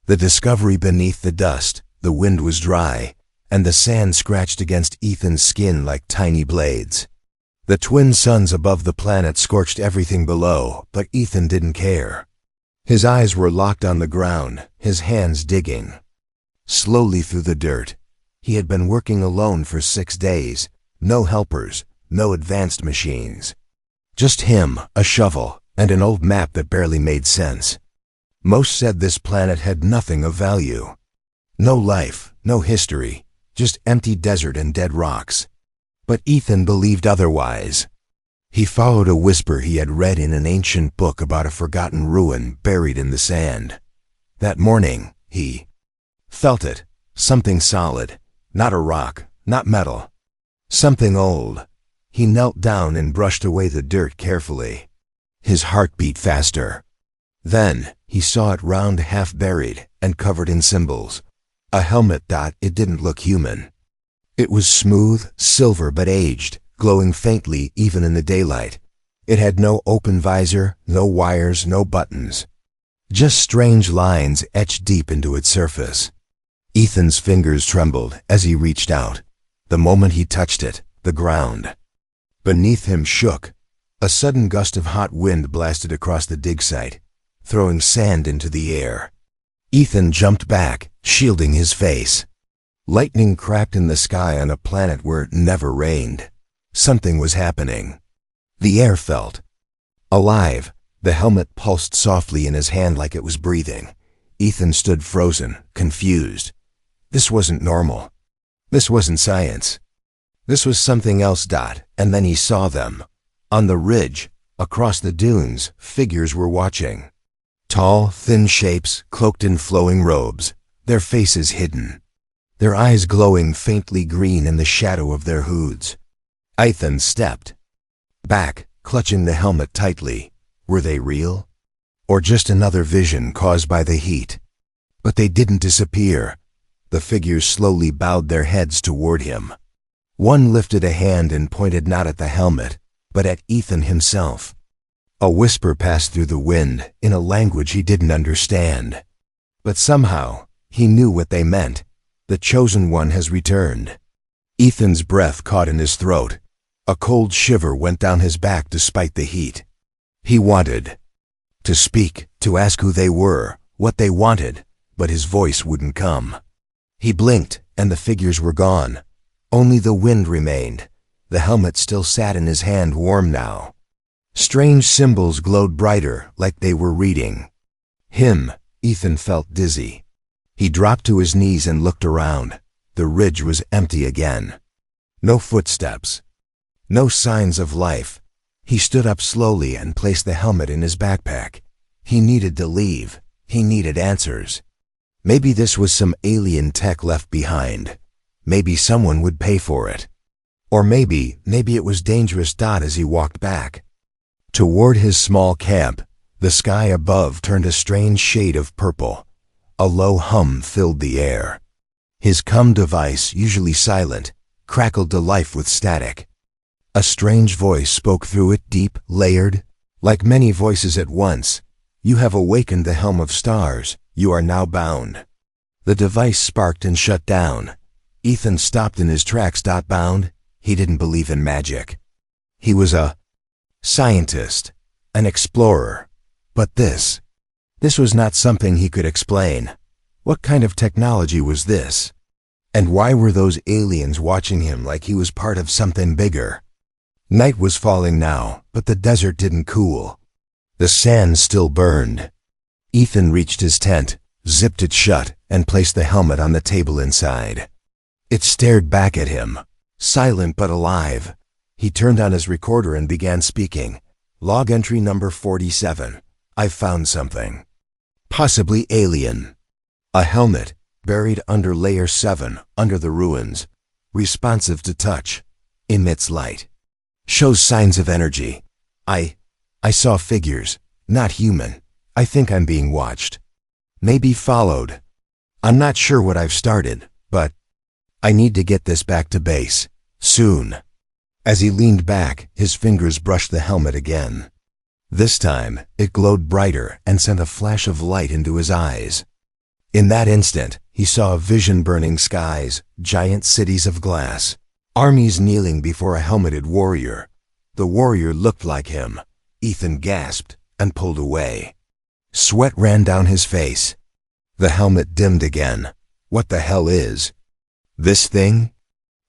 The discovery beneath the dust, the wind was dry, and the sand scratched against Ethan's skin like tiny blades. The twin suns above the planet scorched everything below, but Ethan didn't care. His eyes were locked on the ground, his hands digging. Slowly through the dirt. He had been working alone for 6 days. No helpers, no advanced machines. Just him, a shovel, and an old map that barely made sense. Most said this planet had nothing of value. No life, no history, just empty desert and dead rocks. But Ethan believed otherwise. He followed a whisper he had read in an ancient book about a forgotten ruin buried in the sand. That morning, he felt it, something solid, not a rock, not metal. Something old. He knelt down and brushed away the dirt carefully. His heart beat faster. Then, he saw it round, half buried, and covered in symbols. A helmet. It didn't look human. It was smooth, silver but aged, glowing faintly even in the daylight. It had no open visor, no wires, no buttons. Just strange lines etched deep into its surface. Ethan's fingers trembled as he reached out. The moment he touched it, the ground beneath him shook. A sudden gust of hot wind blasted across the dig site, throwing sand into the air. Ethan jumped back, shielding his face. Lightning cracked in the sky on a planet where it never rained. Something was happening. The air felt alive. The helmet pulsed softly in his hand like it was breathing. Ethan stood frozen, confused. This wasn't normal. This wasn't science. This was something else. And then he saw them. On the ridge, across the dunes, figures were watching. Tall, thin shapes, cloaked in flowing robes, their faces hidden. Their eyes glowing faintly green in the shadow of their hoods. Ethan stepped back, clutching the helmet tightly. Were they real? Or just another vision caused by the heat? But they didn't disappear. The figures slowly bowed their heads toward him. One lifted a hand and pointed not at the helmet, but at Ethan himself. A whisper passed through the wind in a language he didn't understand. But somehow, he knew what they meant. The chosen one has returned. Ethan's breath caught in his throat. A cold shiver went down his back despite the heat. He wanted to speak, to ask who they were, what they wanted, but his voice wouldn't come. He blinked, and the figures were gone. Only the wind remained. The helmet still sat in his hand, warm now. Strange symbols glowed brighter, like they were reading him. Ethan felt dizzy. He dropped to his knees and looked around. The ridge was empty again. No footsteps. No signs of life. He stood up slowly and placed the helmet in his backpack. He needed to leave. He needed answers. Maybe this was some alien tech left behind. Maybe someone would pay for it. Or maybe it was dangerous. As he walked back toward his small camp, the sky above turned a strange shade of purple. A low hum filled the air. His comm device, usually silent, crackled to life with static. A strange voice spoke through it, deep, layered, like many voices at once. You have awakened the helm of stars. You are now bound. The device sparked and shut down. Ethan stopped in his tracks. Bound? He didn't believe in magic. He was a scientist, an explorer. But this was not something he could explain. What kind of technology was this? And why were those aliens watching him like he was part of something bigger? Night was falling now, but the desert didn't cool. The sand still burned. Ethan reached his tent, zipped it shut, and placed the helmet on the table inside. It stared back at him, silent but alive. He turned on his recorder and began speaking. Log entry number 47. I've found something. Possibly alien. A helmet, buried under layer 7, under the ruins. Responsive to touch. Emits light. Shows signs of energy. I saw figures. Not human. I think I'm being watched. Maybe followed. I'm not sure what I've started, but I need to get this back to base. Soon. As he leaned back, his fingers brushed the helmet again. This time, it glowed brighter and sent a flash of light into his eyes. In that instant, he saw a vision: burning skies, giant cities of glass, armies kneeling before a helmeted warrior. The warrior looked like him. Ethan gasped and pulled away. Sweat ran down his face. The helmet dimmed again. What the hell is this thing?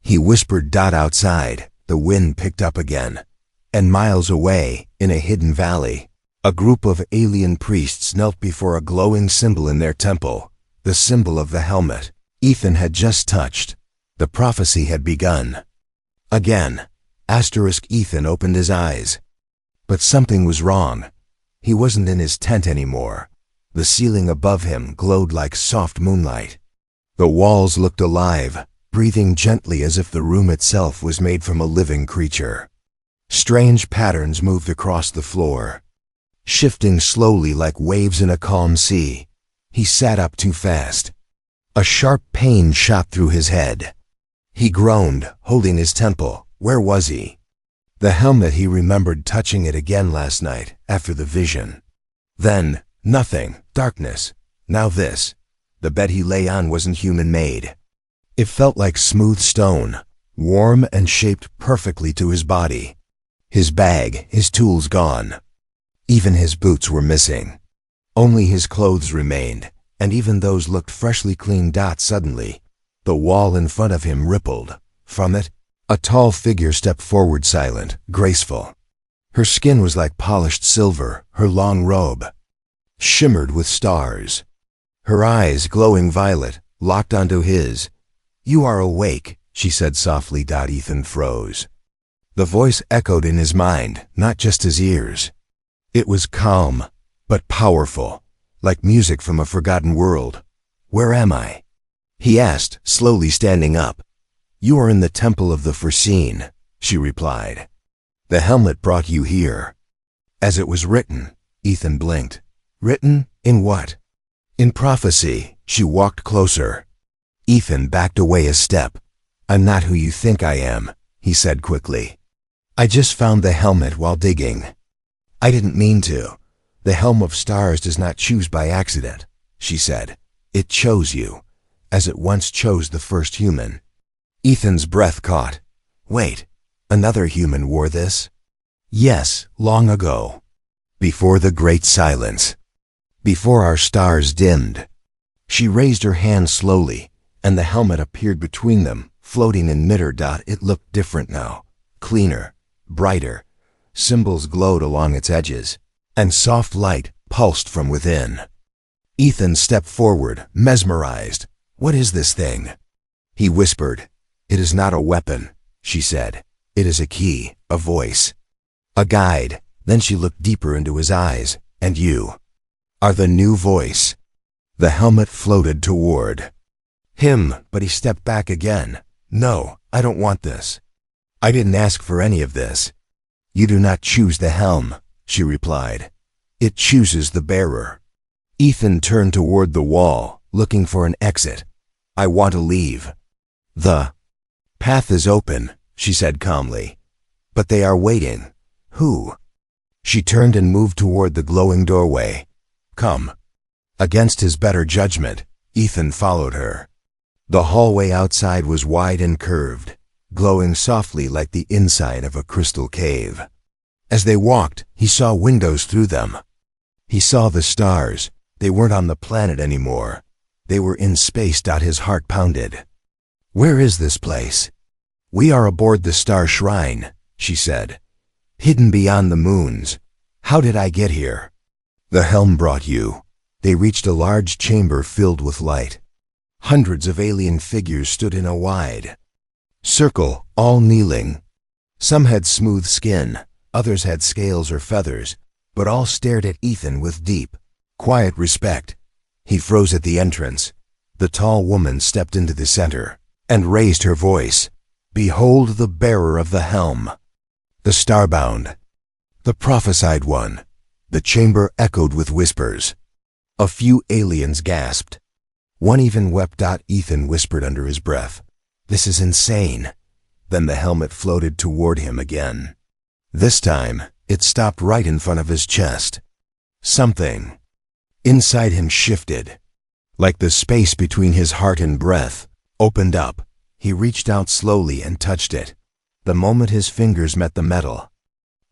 He whispered. Outside, the wind picked up again. And miles away, in a hidden valley, a group of alien priests knelt before a glowing symbol in their temple, the symbol of the helmet Ethan had just touched. The prophecy had begun. Again. Ethan opened his eyes. But something was wrong. He wasn't in his tent anymore. The ceiling above him glowed like soft moonlight. The walls looked alive, breathing gently as if the room itself was made from a living creature. Strange patterns moved across the floor, shifting slowly like waves in a calm sea. He sat up too fast. A sharp pain shot through his head. He groaned, holding his temple. Where was he? The helmet. He remembered touching it again last night, after the vision. Then, nothing. Darkness. Now this. The bed he lay on wasn't human-made. It felt like smooth stone, warm and shaped perfectly to his body. His bag, his tools gone. Even his boots were missing. Only his clothes remained, and even those looked freshly clean. Suddenly, the wall in front of him rippled. From it, a tall figure stepped forward, silent, graceful. Her skin was like polished silver. Her long robe shimmered with stars. Her eyes, glowing violet, locked onto his. "You are awake," she said softly. Ethan froze. The voice echoed in his mind, not just his ears. It was calm, but powerful, like music from a forgotten world. "Where am I?" he asked, slowly standing up. "You are in the Temple of the Foreseen," she replied. "The helmet brought you here." "As it was written," Ethan blinked. "Written? In what?" "In prophecy." She walked closer. Ethan backed away a step. "I'm not who you think I am," he said quickly. "I just found the helmet while digging. I didn't mean to. The helm of stars does not choose by accident," she said. "It chose you, as it once chose the first human." Ethan's breath caught. Wait, another human wore this? Yes, long ago. Before the great silence. Before our stars dimmed. She raised her hand slowly, and the helmet appeared between them, floating in midair. It looked different now. Cleaner, brighter. Symbols glowed along its edges, and soft light pulsed from within. Ethan stepped forward, mesmerized. "What is this thing?" He whispered. "It is not a weapon," she said. "It is a key, a voice, a guide." Then she looked deeper into his eyes. "And you are the new voice." The helmet floated toward him, but he stepped back again. "No, I don't want this. I didn't ask for any of this." "You do not choose the helm," she replied. "It chooses the bearer." Ethan turned toward the wall, looking for an exit. "I want to leave." "The path is open," she said calmly. "But they are waiting." "Who?" She turned and moved toward the glowing doorway. "Come." Against his better judgment, Ethan followed her. The hallway outside was wide and curved, glowing softly like the inside of a crystal cave. As they walked, he saw windows through them. He saw the stars. They weren't on the planet anymore. They were in space. His heart pounded. "Where is this place?" "We are aboard the Star Shrine," she said. "Hidden beyond the moons." "How did I get here?" "The helm brought you." They reached a large chamber filled with light. Hundreds of alien figures stood in a wide circle, all kneeling. Some had smooth skin, others had scales or feathers, but all stared at Ethan with deep, quiet respect. He froze at the entrance. The tall woman stepped into the center and raised her voice. "Behold the bearer of the helm, the starbound, the prophesied one." The chamber echoed with whispers. A few aliens gasped. One even wept. Ethan whispered under his breath, "This is insane." Then the helmet floated toward him again. This time, it stopped right in front of his chest. Something inside him shifted. Like the space between his heart and breath opened up. He reached out slowly and touched it. The moment his fingers met the metal,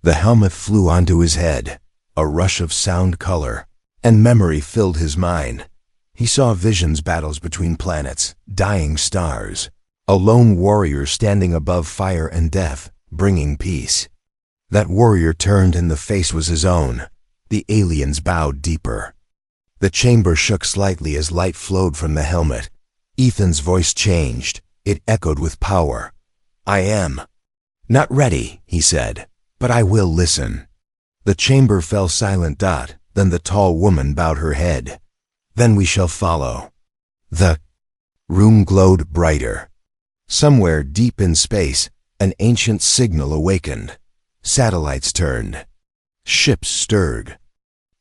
the helmet flew onto his head. A rush of sound, color, and memory filled his mind. He saw visions, battles between planets, dying stars, a lone warrior standing above fire and death, bringing peace. That warrior turned and the face was his own. The aliens bowed deeper. The chamber shook slightly as light flowed from the helmet. Ethan's voice changed. It echoed with power. "I am not ready," he said, "but I will listen." The chamber fell silent. Then the tall woman bowed her head. "Then we shall follow." The room glowed brighter. Somewhere deep in space, an ancient signal awakened. Satellites turned. Ships stirred.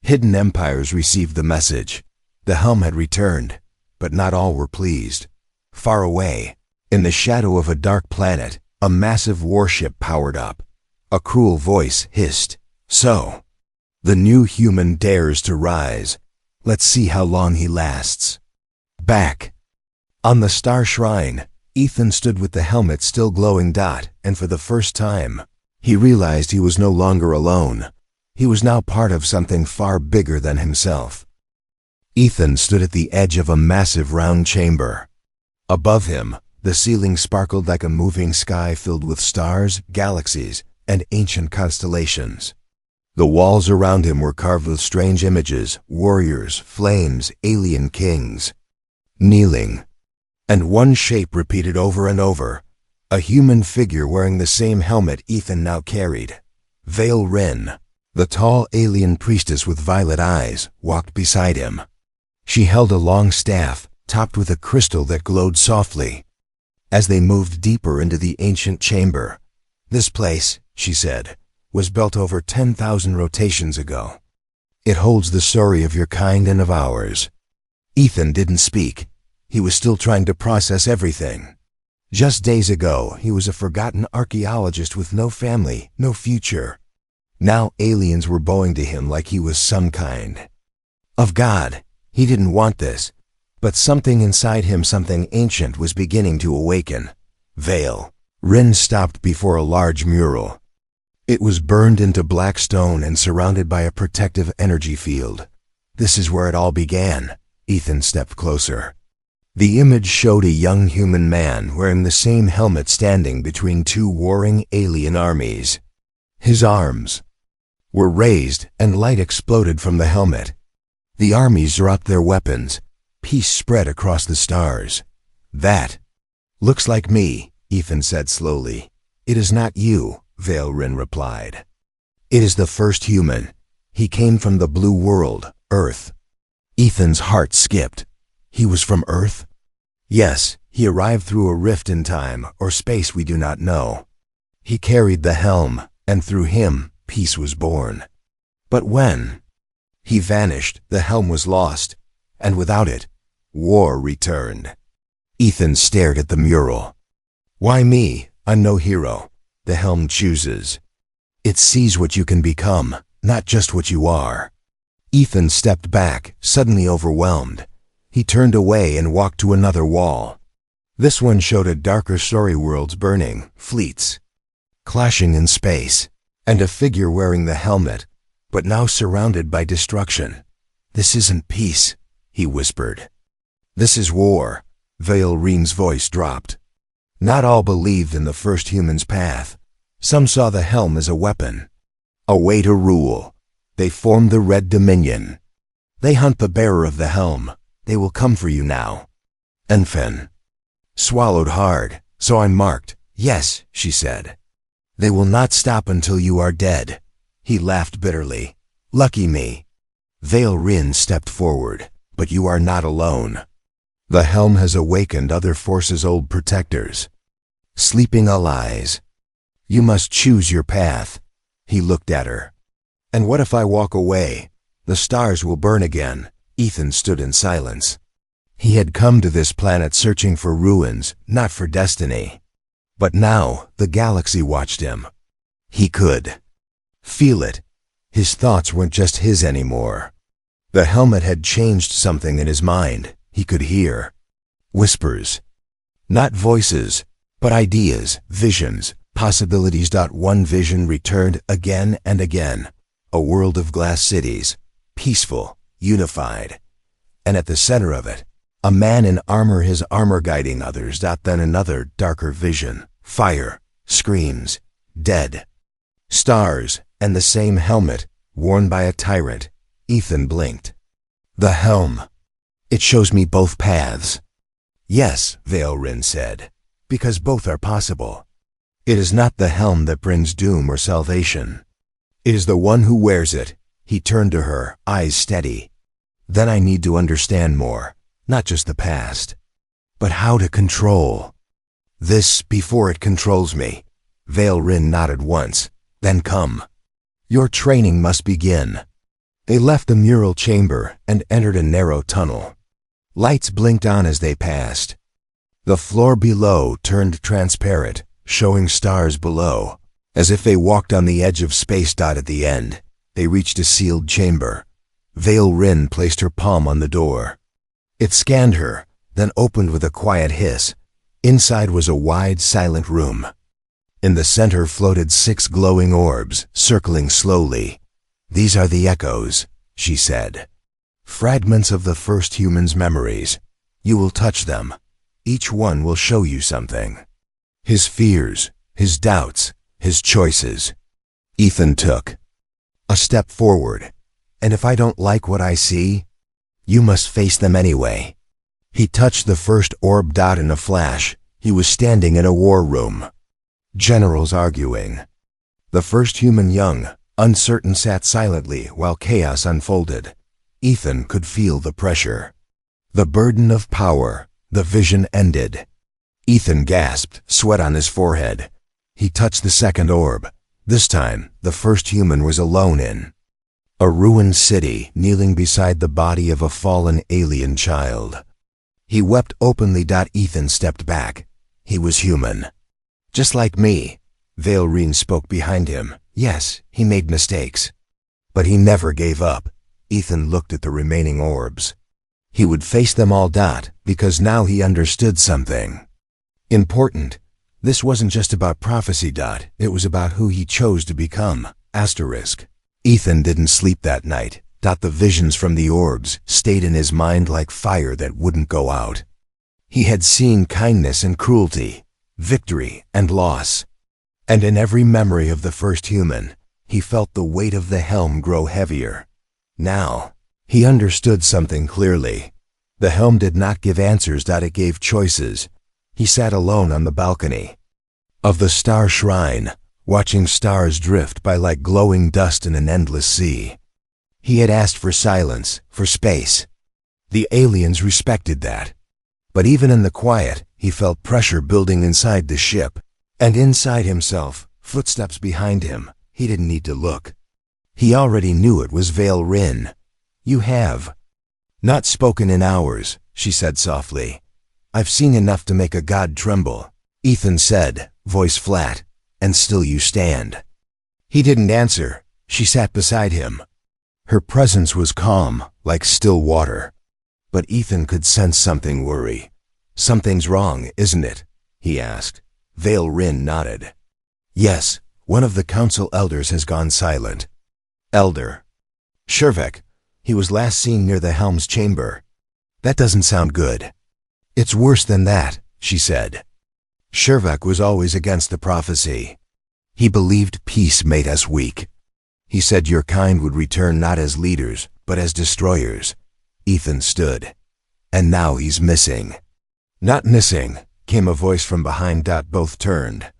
Hidden empires received the message. The helm had returned, but not all were pleased. Far away, in the shadow of a dark planet, a massive warship powered up. A cruel voice hissed, "So, the new human dares to rise. Let's see how long he lasts." Back on the star shrine, Ethan stood with the helmet still glowing. And for the first time, he realized he was no longer alone. He was now part of something far bigger than himself. Ethan stood at the edge of a massive round chamber. Above him, the ceiling sparkled like a moving sky filled with stars, galaxies, and ancient constellations. The walls around him were carved with strange images, warriors, flames, alien kings, kneeling. And one shape repeated over and over, a human figure wearing the same helmet Ethan now carried. Vale Rin, the tall alien priestess with violet eyes, walked beside him. She held a long staff, topped with a crystal that glowed softly. As they moved deeper into the ancient chamber, "This place," she said, "was built over 10,000 rotations ago. It holds the story of your kind and of ours." Ethan didn't speak. He was still trying to process everything. Just days ago, he was a forgotten archaeologist with no family, no future. Now aliens were bowing to him like he was some kind of god. He didn't want this, but something inside him, something ancient, was beginning to awaken. Vale Rin stopped before a large mural. It was burned into black stone and surrounded by a protective energy field. "This is where it all began." Ethan stepped closer. The image showed a young human man wearing the same helmet standing between two warring alien armies. His arms were raised and light exploded from the helmet. The armies dropped their weapons. Peace spread across the stars. "That looks like me," Ethan said slowly. "It is not you," Vale Rin replied. "It is the first human. He came from the blue world, Earth." Ethan's heart skipped. He was from Earth? Yes, he arrived through a rift in time or space we do not know. He carried the helm, and through him, peace was born. But when he vanished, the helm was lost, and without it, war returned. Ethan stared at the mural. "Why me? I'm no hero. The helm chooses. It sees what you can become, not just what you are." Ethan stepped back, suddenly overwhelmed. He turned away and walked to another wall. This one showed a darker story, worlds burning, fleets clashing in space, and a figure wearing the helmet, but now surrounded by destruction. "This isn't peace," he whispered. "This is war." Vale Rin's voice dropped. Not all believed in the first human's path. Some saw the helm as a weapon, a way to rule. They formed the Red Dominion. They hunt the bearer of the helm. They will come for you now. Enfin swallowed hard. "So I'm marked." "Yes," she said. "They will not stop until you are dead." He laughed bitterly. "Lucky me." Vale Rin stepped forward. "But you are not alone. The helm has awakened other forces, old protectors, sleeping allies. You must choose your path." He looked at her. "And what if I walk away? The stars will burn again." Ethan stood in silence. He had come to this planet searching for ruins, not for destiny. But now the galaxy watched him. He could feel it. His thoughts weren't just his anymore. The helmet had changed something in his mind. he could hear. Whispers. Not voices, but ideas, visions, possibilities. One vision returned again and again. A world of glass cities, peaceful, unified. And at the center of it, a man in armor, his armor guiding others. Then another darker vision. Fire, screams, dead. Stars, and the same helmet, worn by a tyrant. Ethan blinked. The helm. It shows me both paths. Yes, Valrin said, because both are possible. It is not the helm that brings doom or salvation. It is the one who wears it. He turned to her, eyes steady. Then I need to understand more, not just the past, but how to control this before it controls me. Valrin nodded once. Then come. Your training must begin. They left the mural chamber and entered a narrow tunnel. Lights blinked on as they passed. The floor below turned transparent, showing stars below, as if they walked on the edge of space. At the end, they reached a sealed chamber. Valrin placed her palm on the door. It scanned her, then opened with a quiet hiss. Inside was a wide, silent room. In the center floated 6 glowing orbs, circling slowly. These are the echoes, she said. Fragments of the first human's memories. You will touch them. Each one will show you something. His fears, his doubts, his choices. Ethan took a step forward. And if I don't like what I see, you must face them anyway. He touched the first orb. In a flash, he was standing in a war room. Generals arguing. The first human, young, uncertain, sat silently while chaos unfolded. Ethan could feel the pressure. The burden of power. The vision ended. Ethan gasped, sweat on his forehead. He touched the second orb. This time, the first human was alone in a ruined city, kneeling beside the body of a fallen alien child. He wept openly. Ethan stepped back. He was human. Just like me. Valrin spoke behind him. Yes, he made mistakes. But he never gave up. Ethan looked at the remaining orbs. He would face them all. Because now he understood something important. This wasn't just about prophecy. It was about who he chose to become. Asterisk. Ethan didn't sleep that night. The visions from the orbs stayed in his mind like fire that wouldn't go out. He had seen kindness and cruelty, victory and loss. And in every memory of the first human, he felt the weight of the helm grow heavier. Now, he understood something clearly. The helm did not give answers. It gave choices. He sat alone on the balcony of the star shrine, watching stars drift by like glowing dust in an endless sea. He had asked for silence, for space. The aliens respected that. But even in the quiet, he felt pressure building inside the ship. And inside himself, footsteps behind him. He didn't need to look. He already knew it was Valrin. You have not spoken in hours, she said softly. I've seen enough to make a god tremble. Ethan said, voice flat. And still you stand. He didn't answer. She sat beside him. Her presence was calm, like still water. But Ethan could sense something worry. Something's wrong, isn't it? He asked. Valrin nodded. Yes, one of the council elders has gone silent. Elder. Shervek. He was last seen near the helm's chamber. That doesn't sound good. It's worse than that, she said. Shervek was always against the prophecy. He believed peace made us weak. He said your kind would return not as leaders, but as destroyers. Ethan stood. And now he's missing. Not missing, came a voice from behind. Both turned.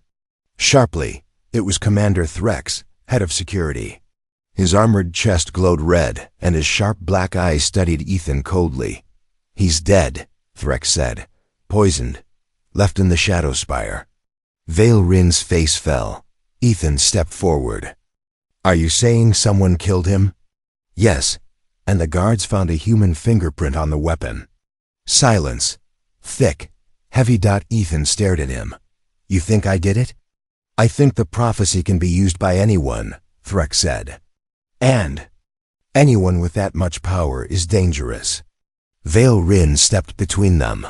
Sharply, it was Commander Threx, head of security. His armored chest glowed red, and his sharp black eyes studied Ethan coldly. He's dead, Threx said. Poisoned. Left in the Shadow Spire. Valrin's face fell. Ethan stepped forward. Are you saying someone killed him? Yes, and the guards found a human fingerprint on the weapon. Silence. Thick, heavy. Ethan stared at him. You think I did it? I think the prophecy can be used by anyone, Threx said. And anyone with that much power is dangerous. Vale Rin stepped between them.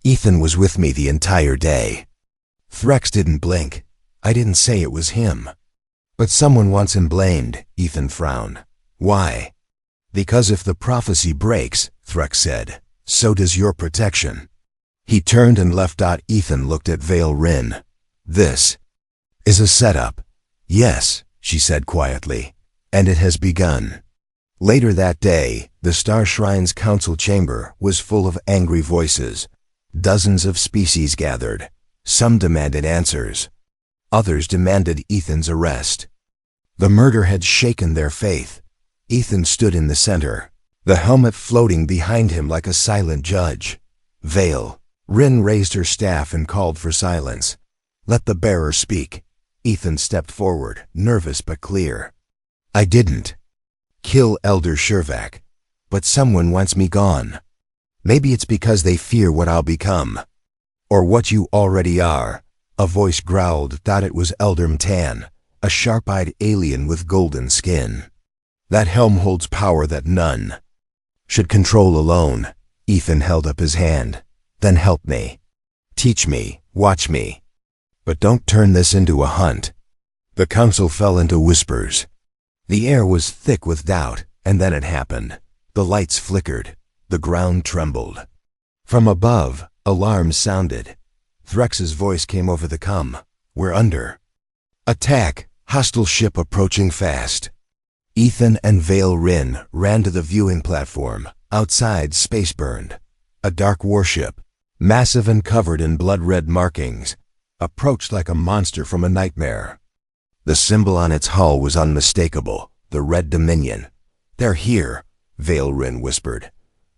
Ethan was with me the entire day. Threx didn't blink. I didn't say it was him. But someone wants him blamed, Ethan frowned. Why? Because if the prophecy breaks, Threx said, so does your protection. He turned and left. Ethan looked at Vale Rin. This is a setup. Yes, she said quietly, and it has begun. Later that day, the Star Shrine's council chamber was full of angry voices. Dozens of species gathered. Some demanded answers. Others demanded Ethan's arrest. The murder had shaken their faith. Ethan stood in the center, the helmet floating behind him like a silent judge. Vale Rin raised her staff and called for silence. Let the bearer speak. Ethan stepped forward, nervous but clear. I didn't kill Elder Shervak, but someone wants me gone. Maybe it's because they fear what I'll become. Or what you already are. A voice growled. It was Elder Mtan, a sharp-eyed alien with golden skin. That helm holds power that none should control alone. Ethan held up his hand. Then help me. Teach me. Watch me. But don't turn this into a hunt. The council fell into whispers. The air was thick with doubt, and then it happened. The lights flickered. The ground trembled. From above, alarms sounded. Threx's voice came over the comm. We're under attack. Hostile ship approaching fast. Ethan and Vale Rin ran to the viewing platform. Outside, space burned. A dark warship, massive and covered in blood-red markings, approached like a monster from a nightmare. The symbol on its hull was unmistakable, the Red Dominion. They're here, Vale Rin whispered.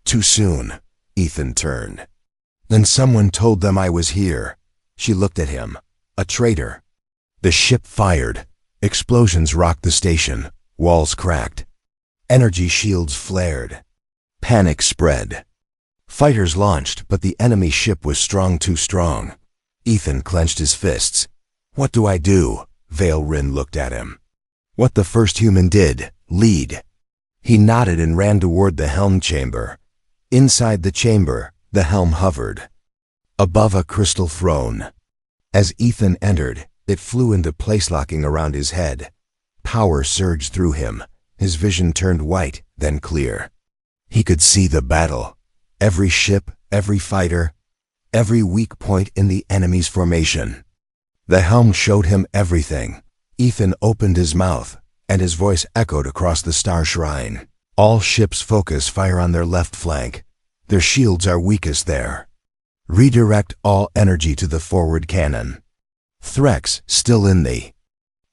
Too soon. Ethan turned. Then someone told them I was here. She looked at him. A traitor. The ship fired. Explosions rocked the station. Walls cracked. Energy shields flared. Panic spread. Fighters launched, but the enemy ship was too strong. Ethan clenched his fists. What do I do? Vale Rin looked at him. What the first human did, lead. He nodded and ran toward the helm chamber. Inside the chamber, the helm hovered above a crystal throne. As Ethan entered, it flew into place, locking around his head. Power surged through him. His vision turned white, then clear. He could see the battle. Every ship, every fighter, every weak point in the enemy's formation. The helm showed him everything. Ethan opened his mouth, and his voice echoed across the Star Shrine. All ships focus fire on their left flank. Their shields are weakest there. Redirect all energy to the forward cannon. Threx, still in the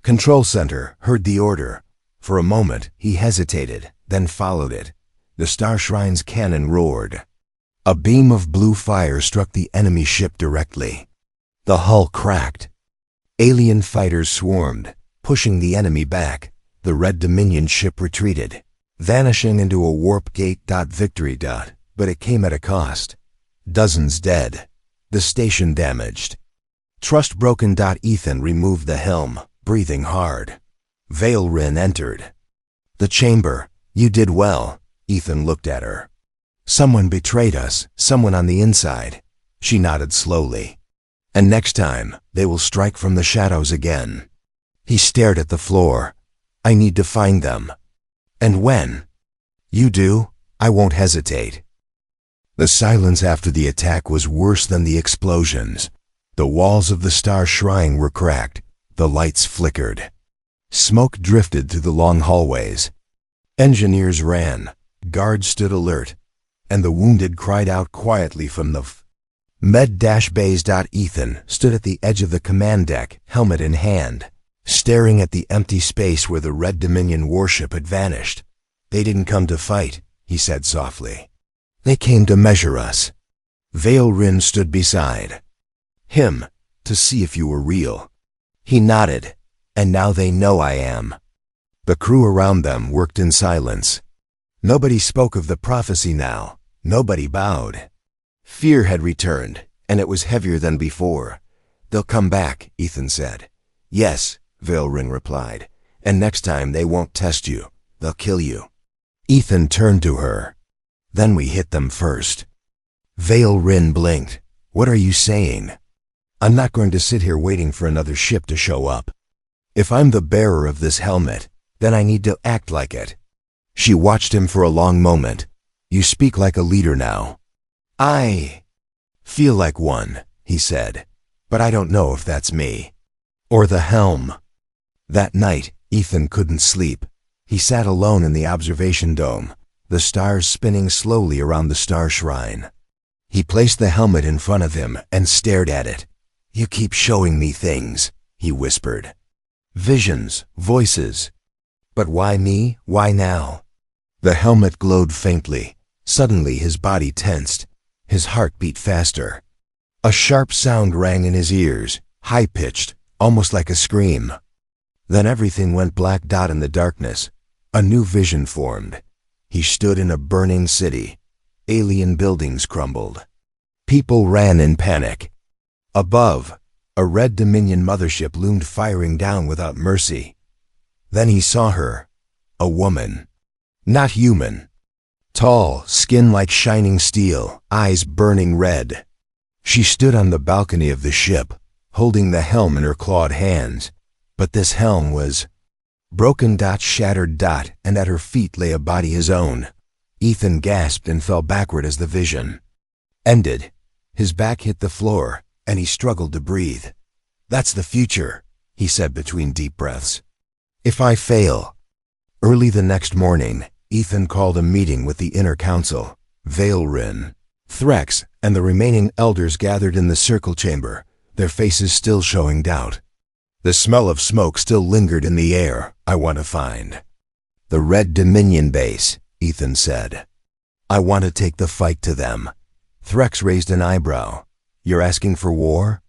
control center, heard the order. For a moment, he hesitated, then followed it. The Star Shrine's cannon roared. A beam of blue fire struck the enemy ship directly. The hull cracked. Alien fighters swarmed, pushing the enemy back. The Red Dominion ship retreated, vanishing into a warp gate. Victory. But it came at a cost. Dozens dead. The station damaged. Trust broken. Ethan removed the helm, breathing hard. Vale Rin entered the chamber. You did well. Ethan looked at her. Someone betrayed us, someone on the inside. She nodded slowly. And next time, they will strike from the shadows again. He stared at the floor. I need to find them. And when you do, I won't hesitate. The silence after the attack was worse than the explosions. The walls of the Star Shrine were cracked. The lights flickered. Smoke drifted through the long hallways. Engineers ran. Guards stood alert. And the wounded cried out quietly from the med-bays. Ethan stood at the edge of the command deck, helmet in hand, staring at the empty space where the Red Dominion warship had vanished. They didn't come to fight, he said softly. They came to measure us. Vale Rin stood beside him, to see if you were real. He nodded. And now they know I am. The crew around them worked in silence. Nobody spoke of the prophecy now. Nobody bowed. Fear had returned, and it was heavier than before. They'll come back, Ethan said. Yes, Vale Rin replied. And next time they won't test you. They'll kill you. Ethan turned to her. Then we hit them first. Vale Rin blinked. What are you saying? I'm not going to sit here waiting for another ship to show up. If I'm the bearer of this helmet, then I need to act like it. She watched him for a long moment. You speak like a leader now. I feel like one, he said, but I don't know if that's me. Or the helm. That night, Ethan couldn't sleep. He sat alone in the observation dome, the stars spinning slowly around the star shrine. He placed the helmet in front of him and stared at it. You keep showing me things, he whispered. Visions, voices. But why me? Why now? The helmet glowed faintly. Suddenly his body tensed. His heart beat faster. A sharp sound rang in his ears, high-pitched, almost like a scream. Then everything went black dot in the darkness. A new vision formed. He stood in a burning city. Alien buildings crumbled. People ran in panic. Above, a red Dominion mothership loomed firing down without mercy. Then he saw her. A woman. Not human. Tall, skin like shining steel, eyes burning red. She stood on the balcony of the ship, holding the helm in her clawed hands. But this helm was broken dot, shattered dot, and at her feet lay a body his own. Ethan gasped and fell backward as the vision ended. His back hit the floor, and he struggled to breathe. That's the future, he said between deep breaths. If I fail. Early the next morning, Ethan called a meeting with the inner council. Vale Rin, Threx, and the remaining elders gathered in the circle chamber, their faces still showing doubt. The smell of smoke still lingered in the air. I want to find the Red Dominion base, Ethan said. I want to take the fight to them. Threx raised an eyebrow. You're asking for war?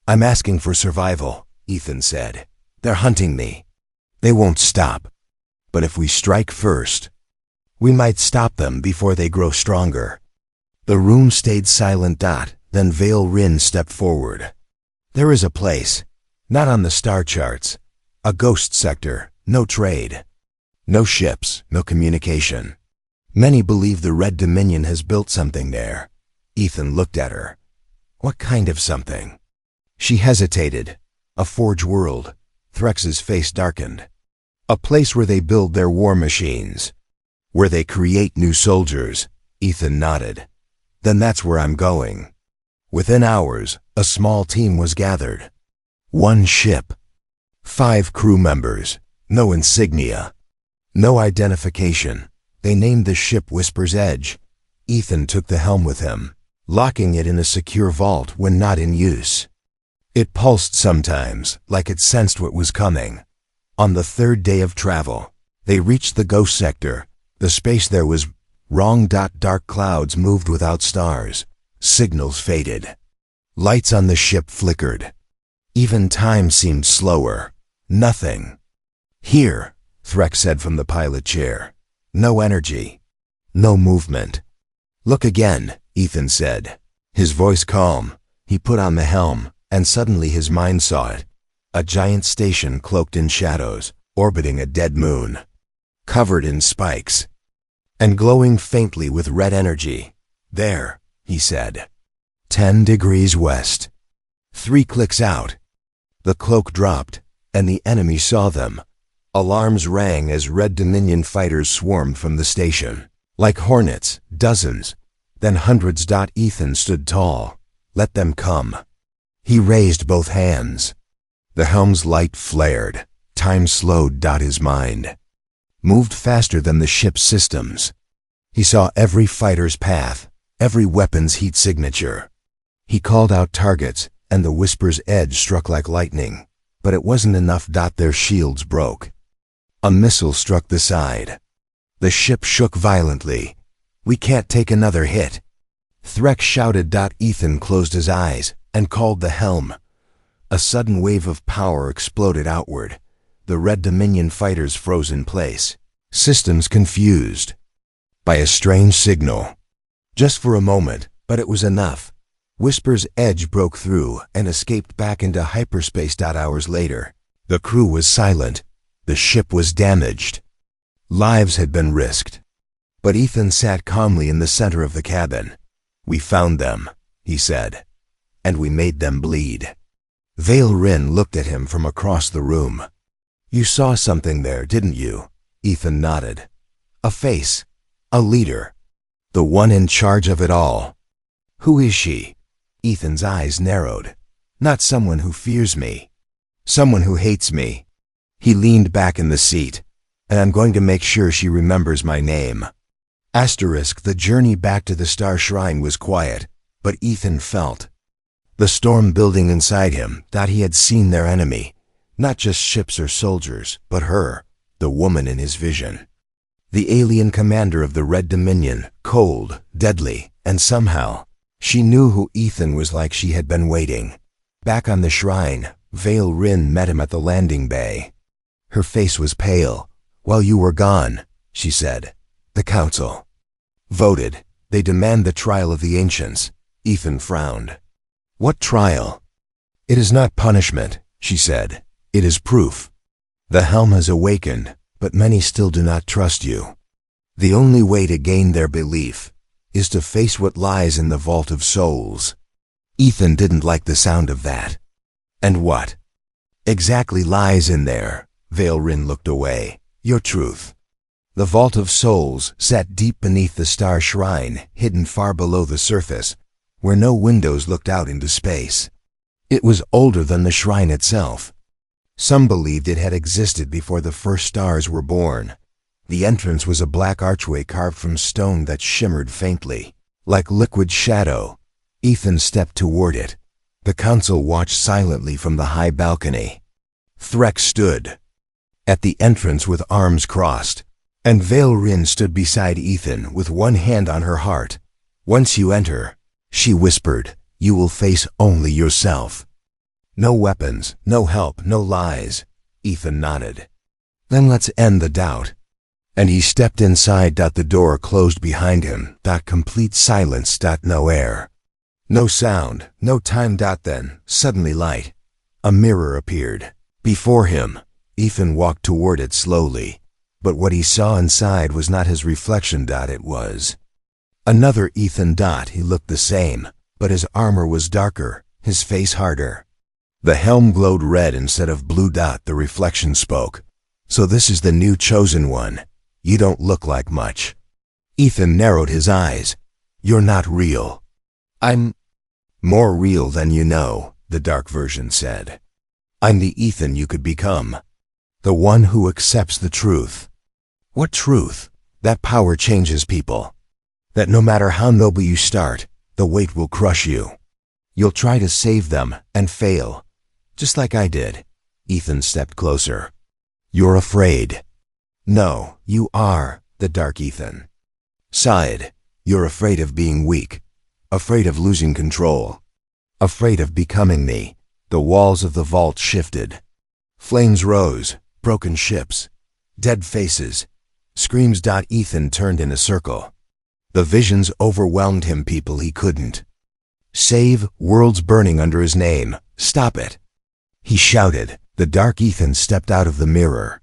I'm asking for survival, Ethan said. They're hunting me. They won't stop. But if we strike first, we might stop them before they grow stronger. The room stayed silent. Then Vale Rin stepped forward. There is a place, not on the star charts, a ghost sector, no trade, no ships, no communication. Many believe the Red Dominion has built something there. Ethan looked at her. What kind of something? She hesitated. A forge world. Threx's face darkened. A place where they build their war machines. Where they create new soldiers. Ethan nodded. Then that's where I'm going. Within hours, a small team was gathered. One ship. 5 crew members. No insignia. No identification. They named the ship Whisper's Edge. Ethan took the helm with him, locking it in a secure vault when not in use. It pulsed sometimes, like it sensed what was coming. On the 3rd day of travel, they reached the ghost sector. The space there was wrong. Dark clouds moved without stars. Signals faded. Lights on the ship flickered. Even time seemed slower. Nothing. Here, Threx said from the pilot chair. No energy. No movement. Look again, Ethan said. His voice calm. He put on the helm, and suddenly his mind saw it. A giant station cloaked in shadows, orbiting a dead moon. Covered in spikes. And glowing faintly with red energy. There, he said. 10 degrees west. 3 clicks out. The cloak dropped, and the enemy saw them. Alarms rang as Red Dominion fighters swarmed from the station. Like hornets, dozens, then hundreds. Ethan stood tall. Let them come. He raised both hands. The helm's light flared. Time slowed. His mind moved faster than the ship's systems. He saw every fighter's path, every weapon's heat signature. He called out targets, and the Whisper's Edge struck like lightning. But it wasn't enough. Their shields broke. A missile struck the side. The ship shook violently. We can't take another hit. Threx shouted. Ethan closed his eyes and called the helm. A sudden wave of power exploded outward. The Red Dominion fighters froze in place. Systems confused by a strange signal. Just for a moment, but it was enough. Whisper's Edge broke through and escaped back into hyperspace. Hours later, the crew was silent. The ship was damaged. Lives had been risked. But Ethan sat calmly in the center of the cabin. "We found them," he said, "and we made them bleed." Vale Rin looked at him from across the room. "You saw something there, didn't you?" Ethan nodded. "A face. A leader. The one in charge of it all." "Who is she?" Ethan's eyes narrowed. "Not someone who fears me. Someone who hates me." He leaned back in the seat. "And I'm going to make sure she remembers my name." The journey back to the Star Shrine was quiet, but Ethan felt the storm building inside him. That he had seen their enemy, not just ships or soldiers, but her, the woman in his vision. The alien commander of the Red Dominion, cold, deadly, and somehow, she knew who Ethan was like. She had been waiting. Back on the shrine, Vale Rin met him at the landing bay. Her face was pale. "While you were gone," she said, "the council voted. They demand the trial of the ancients." Ethan frowned. "What trial?" "It is not punishment," she said. "It is proof. The helm has awakened, but many still do not trust you. The only way to gain their belief is to face what lies in the vault of souls." Ethan didn't like the sound of that. "And what exactly lies in there?" Vale Rin looked away. "Your truth. The vault of souls sat deep beneath the Star Shrine, hidden far below the surface, where no windows looked out into space. It was older than the shrine itself. Some believed it had existed before the first stars were born. The entrance was a black archway carved from stone that shimmered faintly, like liquid shadow. Ethan stepped toward it. The council watched silently from the high balcony. Threk stood at the entrance with arms crossed, and Vale Rin stood beside Ethan with one hand on her heart. "Once you enter," she whispered, "you will face only yourself. No weapons, no help, no lies." Ethan nodded. "Then let's end the doubt." And he stepped inside. The door closed behind him. Complete silence. No air. No sound, no time. Then, suddenly light. A mirror appeared before him. Ethan walked toward it slowly. But what he saw inside was not his reflection. It was another Ethan. He looked the same, but his armor was darker, his face harder. The helm glowed red instead of blue. The reflection spoke. "So this is the new chosen one. You don't look like much." Ethan narrowed his eyes. "You're not real." "I'm more real than you know," the dark version said. "I'm the Ethan you could become. The one who accepts the truth." "What truth?" "That power changes people. That no matter how noble you start, the weight will crush you. You'll try to save them and fail, just like I did." Ethan stepped closer. "You're afraid." "No, you are," the dark Ethan sighed. "You're afraid of being weak, afraid of losing control, afraid of becoming me." The walls of the vault shifted. Flames rose, broken ships, dead faces, screams. Ethan turned in a circle. The visions overwhelmed him. People he couldn't save, worlds burning under his name. "Stop it," he shouted. The dark Ethan stepped out of the mirror.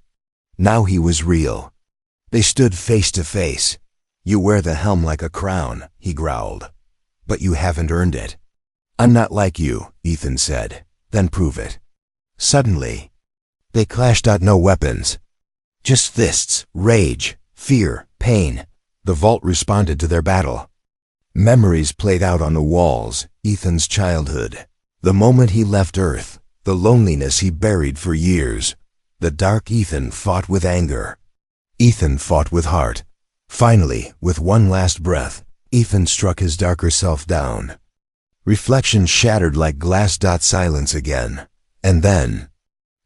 Now he was real. They stood face to face. "You wear the helm like a crown," he growled. "But you haven't earned it." "I'm not like you," Ethan said. "Then prove it." Suddenly, they clashed. No weapons, just fists, rage, fear, pain. The vault responded to their battle. Memories played out on the walls. Ethan's childhood, the moment he left Earth, the loneliness he buried for years. The dark Ethan fought with anger. Ethan fought with heart. Finally, with one last breath, Ethan struck his darker self down. Reflection shattered like glass. Silence again. And then,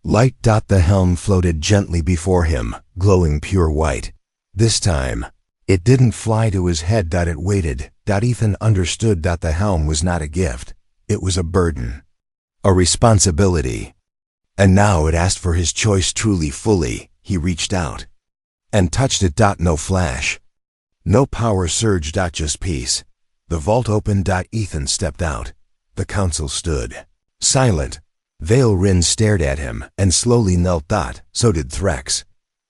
light. The helm floated gently before him, glowing pure white. This time, it didn't fly to his head. It waited. Ethan understood. The helm was not a gift. It was a burden, a responsibility. And now it asked for his choice truly, fully. He reached out and touched it. No flash, no power surge. Just peace. The vault opened. Ethan stepped out. The council stood silent. Vale Rin stared at him and slowly knelt. So did Threx.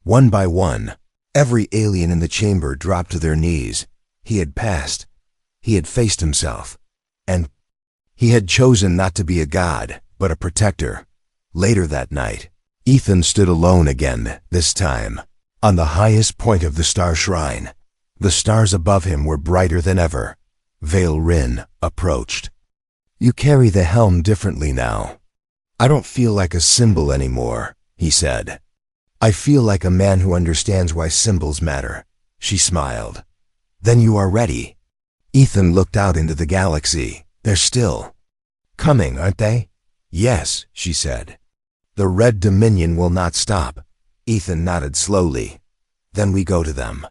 One by one, Every alien in the chamber dropped to their knees. He had passed. He had faced himself. And he had chosen not to be a god, but a protector. Later that night, Ethan stood alone again, this time, on the highest point of the star shrine. The stars above him were brighter than ever. Vale Rin approached. "You carry the helm differently now. I don't feel like a symbol anymore," he said. "I feel like a man who understands why symbols matter." She smiled. "Then you are ready." Ethan looked out into the galaxy. "They're still coming, aren't they?" "Yes," she said. "The Red Dominion will not stop." Ethan nodded slowly. "Then we go to them."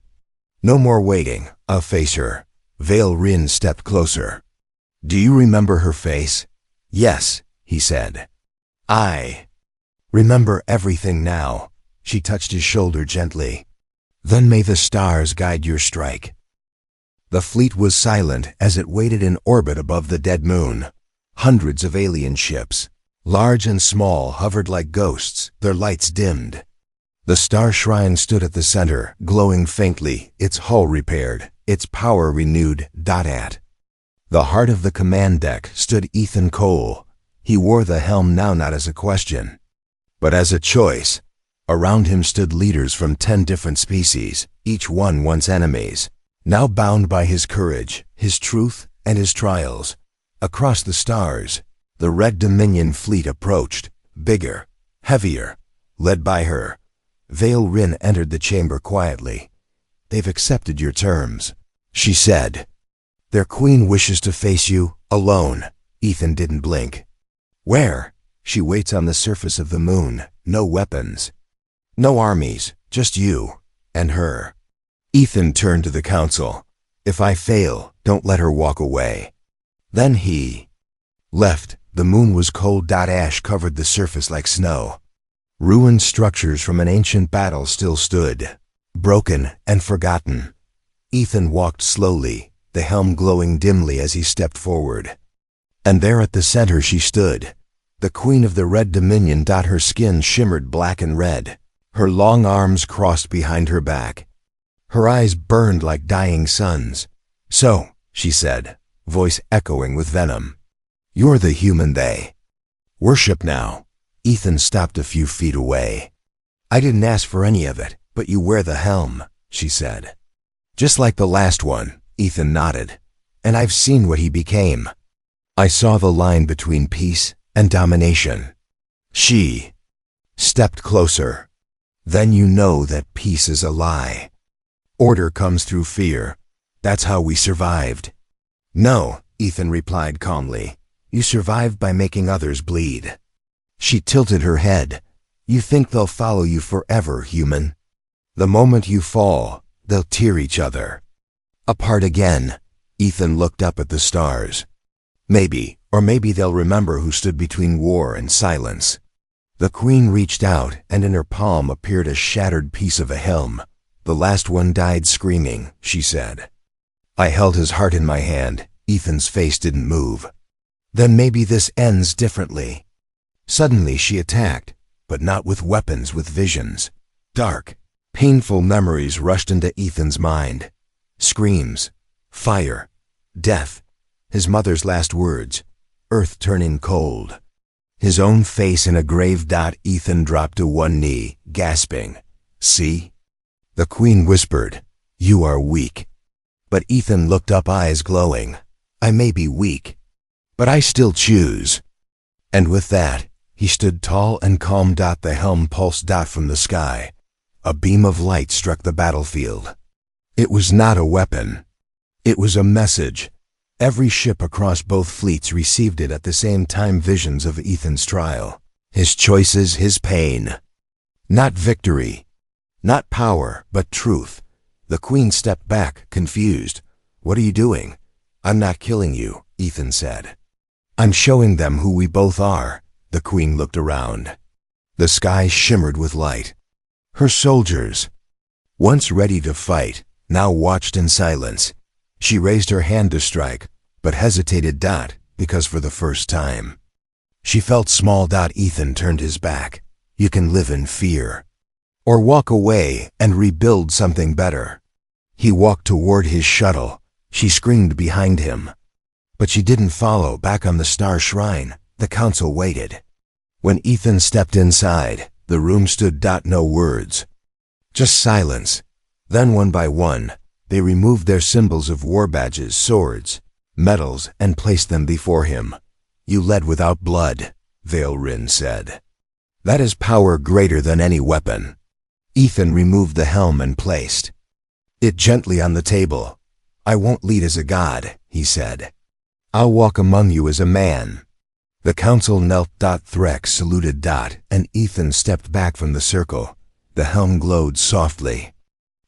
"No more waiting. I'll face her." Vale Rin stepped closer. "Do you remember her face?" "Yes," he said. "I remember everything now." She touched his shoulder gently. "Then may the stars guide your strike." The fleet was silent as it waited in orbit above the dead moon. Hundreds of alien ships, large and small, hovered like ghosts, their lights dimmed. The star shrine stood at the center, glowing faintly, its hull repaired, its power renewed. At the heart of the command deck stood Ethan Cole. He wore the helm now not as a question, but as a choice. Around him stood leaders from 10 different species, each one once enemies, now bound by his courage, his truth, and his trials. Across the stars, the Red Dominion fleet approached, bigger, heavier, led by her. Vale Rin entered the chamber quietly. "They've accepted your terms," she said. "Their queen wishes to face you, alone." Ethan didn't blink. "Where?" "She waits on the surface of the moon. No weapons. No armies, just you and her." Ethan turned to the council. "If I fail, don't let her walk away." Then he left. The moon was cold. Ash covered the surface like snow. Ruined structures from an ancient battle still stood, broken and forgotten. Ethan walked slowly, the helm glowing dimly as he stepped forward. And there at the center she stood, the queen of the Red Dominion. Her skin shimmered black and red. Her long arms crossed behind her back. Her eyes burned like dying suns. "So," she said, voice echoing with venom, "you're the human they worship now." Ethan stopped a few feet away. "I didn't ask for any of it, but you wear the helm," she said. "Just like the last one," Ethan nodded. "And I've seen what he became. I saw the line between peace and domination." She stepped closer. "Then you know that peace is a lie. Order comes through fear. That's how we survived." "No," Ethan replied calmly. "You survived by making others bleed." She tilted her head. "You think they'll follow you forever, human? The moment you fall, they'll tear each other apart again." Ethan looked up at the stars. "Maybe, or maybe they'll remember who stood between war and silence." The queen reached out, and in her palm appeared a shattered piece of a helm. "The last one died screaming," she said. I held his heart in my hand. Ethan's face didn't move. "Then maybe this ends differently." Suddenly she attacked, but not with weapons, with visions. Dark, painful memories rushed into Ethan's mind. Screams, fire, death, his mother's last words, earth turning cold. His own face in a grave. Ethan dropped to one knee, gasping. "See?" The queen whispered, "You are weak." But Ethan looked up, eyes glowing. "I may be weak, but I still choose." And with that, he stood tall and calm. The helm pulsed from the sky. A beam of light struck the battlefield. It was not a weapon. It was a message. Every ship across both fleets received it at the same time. Visions of Ethan's trial, his choices, his pain. Not victory, not power, but truth. The queen stepped back, confused. "What are you doing?" "I'm not killing you," Ethan said. "I'm showing them who we both are." The queen looked around. The sky shimmered with light. Her soldiers, once ready to fight, now watched in silence. She raised her hand to strike, but hesitated. Because for the first time, she felt small. Ethan turned his back. "You can live in fear, or walk away and rebuild something better. He walked toward his shuttle. She screamed behind him. But she didn't follow. Back on the star shrine, the council waited. When Ethan stepped inside, the room stood. No words. Just silence. Then one by one, they removed their symbols of war badges, swords, medals, and placed them before him. You led without blood, Valrin said. That is power greater than any weapon. Ethan removed the helm and placed it gently on the table. I won't lead as a god, he said. I'll walk among you as a man. The council knelt. Threx saluted. And Ethan stepped back from the circle. The helm glowed softly,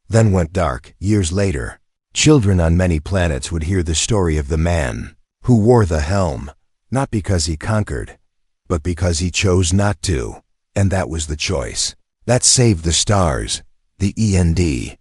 then went dark. Years later, children on many planets would hear the story of the man who wore the helm, not because he conquered, but because he chose not to. And that was the choice that saved the stars, the END.